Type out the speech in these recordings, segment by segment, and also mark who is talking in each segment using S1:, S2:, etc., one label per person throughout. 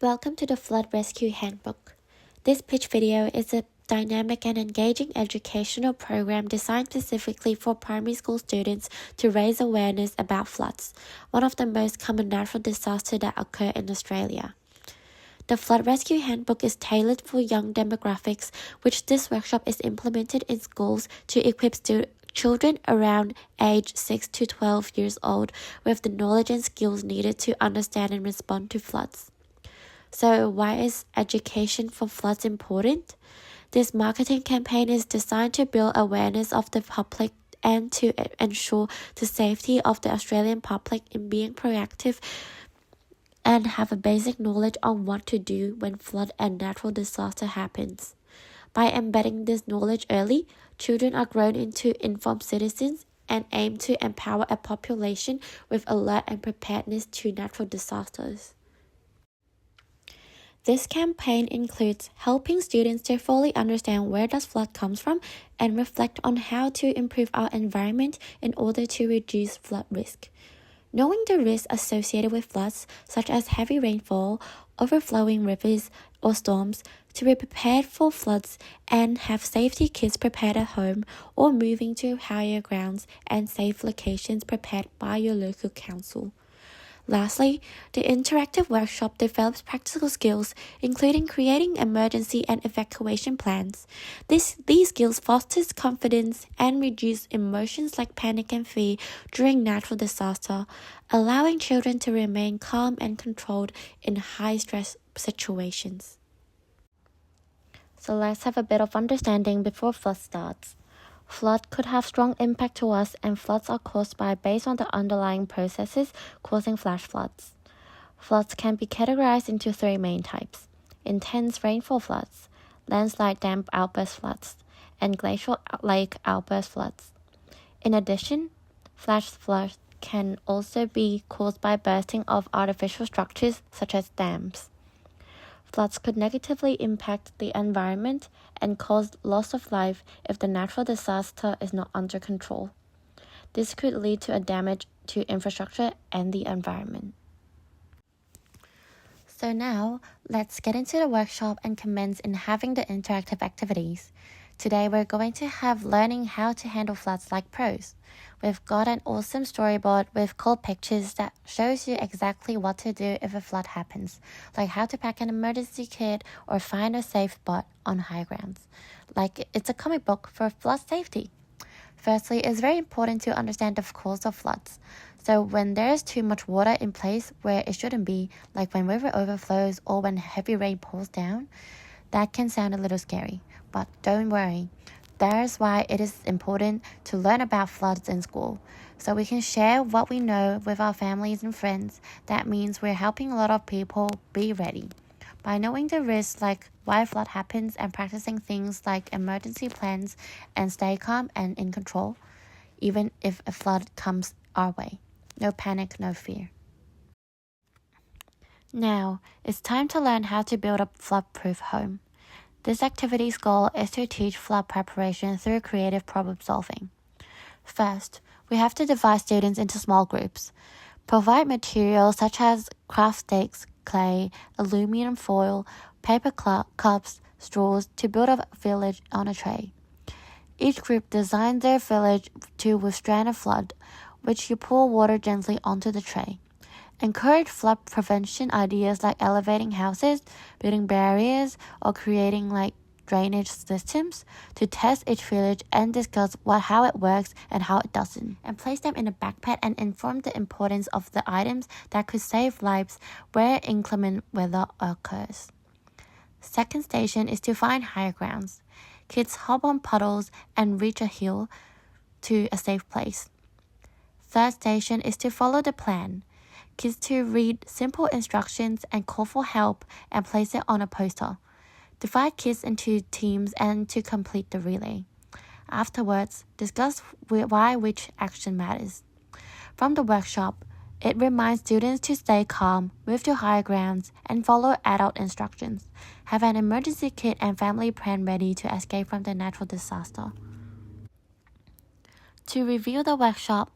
S1: Welcome to the Flood Rescue Handbook. This pitch video is a dynamic and engaging educational program designed specifically for primary school students to raise awareness about floods, one of the most common natural disasters that occur in Australia. The Flood Rescue Handbook is tailored for young demographics, which this workshop is implemented in schools to equip children around age 6 to 12 years old with the knowledge and skills needed to understand and respond to floods. So why is education for floods important? This marketing campaign is designed to build awareness of the public and to ensure the safety of the Australian public in being proactive and have a basic knowledge on what to do when flood and natural disaster happens. By embedding this knowledge early, children are grown into informed citizens and aim to empower a population with alert and preparedness to natural disasters. This campaign includes helping students to fully understand where does flood comes from and reflect on how to improve our environment in order to reduce flood risk. Knowing the risks associated with floods, such as heavy rainfall, overflowing rivers, or storms, to be prepared for floods and have safety kits prepared at home or moving to higher grounds and safe locations prepared by your local council. Lastly, the interactive workshop develops practical skills, including creating emergency and evacuation plans. These skills fosters confidence and reduce emotions like panic and fear during natural disaster, allowing children to remain calm and controlled in high-stress situations. So let's have a bit of understanding before flood starts. Flood could have strong impact to us, and floods are caused based on the underlying processes causing flash floods. Floods can be categorized into three main types: intense rainfall floods, landslide dam outburst floods, and glacial lake outburst floods. In addition, flash floods can also be caused by bursting of artificial structures such as dams. Floods could negatively impact the environment and cause loss of life if the natural disaster is not under control. This could lead to a damage to infrastructure and the environment. So now, let's get into the workshop and commence in having the interactive activities. Today we're going to have learning how to handle floods like pros. We've got an awesome storyboard with cool pictures that shows you exactly what to do if a flood happens, like how to pack an emergency kit or find a safe spot on high grounds. Like it's a comic book for flood safety. Firstly, it's very important to understand the cause of floods. So when there is too much water in place where it shouldn't be, like when river overflows or when heavy rain pours down, that can sound a little scary. But don't worry, that's why it is important to learn about floods in school, so we can share what we know with our families and friends. That means we're helping a lot of people be ready. By knowing the risks like why a flood happens and practicing things like emergency plans and stay calm and in control, even if a flood comes our way. No panic, no fear. Now, it's time to learn how to build a flood-proof home. This activity's goal is to teach flood preparation through creative problem solving. First, we have to divide students into small groups. Provide materials such as craft sticks, clay, aluminum foil, paper cups, straws to build a village on a tray. Each group designs their village to withstand a flood, which you pour water gently onto the tray. Encourage flood prevention ideas like elevating houses, building barriers, or creating drainage systems to test each village and discuss how it works and how it doesn't. And place them in a backpack and inform the importance of the items that could save lives where inclement weather occurs. Second station is to find higher grounds. Kids hop on puddles and reach a hill to a safe place. Third station is to follow the plan. Kids to read simple instructions and call for help and place it on a poster. Divide kids into teams and to complete the relay. Afterwards, discuss why which action matters. From the workshop, it reminds students to stay calm, move to higher grounds, and follow adult instructions. Have an emergency kit and family plan ready to escape from the natural disaster. To review the workshop,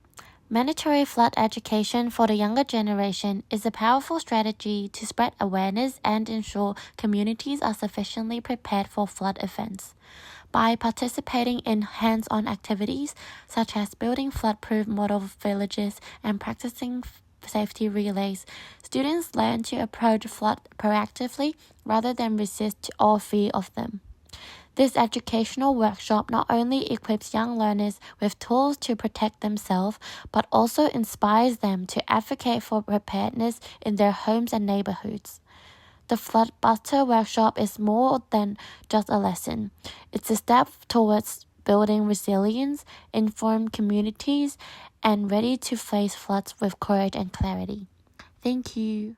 S1: Mandatory flood education for the younger generation is a powerful strategy to spread awareness and ensure communities are sufficiently prepared for flood events. By participating in hands-on activities such as building flood-proof model villages and practicing safety relays, students learn to approach flood proactively rather than resist or fear of them. This educational workshop not only equips young learners with tools to protect themselves, but also inspires them to advocate for preparedness in their homes and neighborhoods. The Flood Buster workshop is more than just a lesson. It's a step towards building resilience, informed communities, and ready to face floods with courage and clarity. Thank you.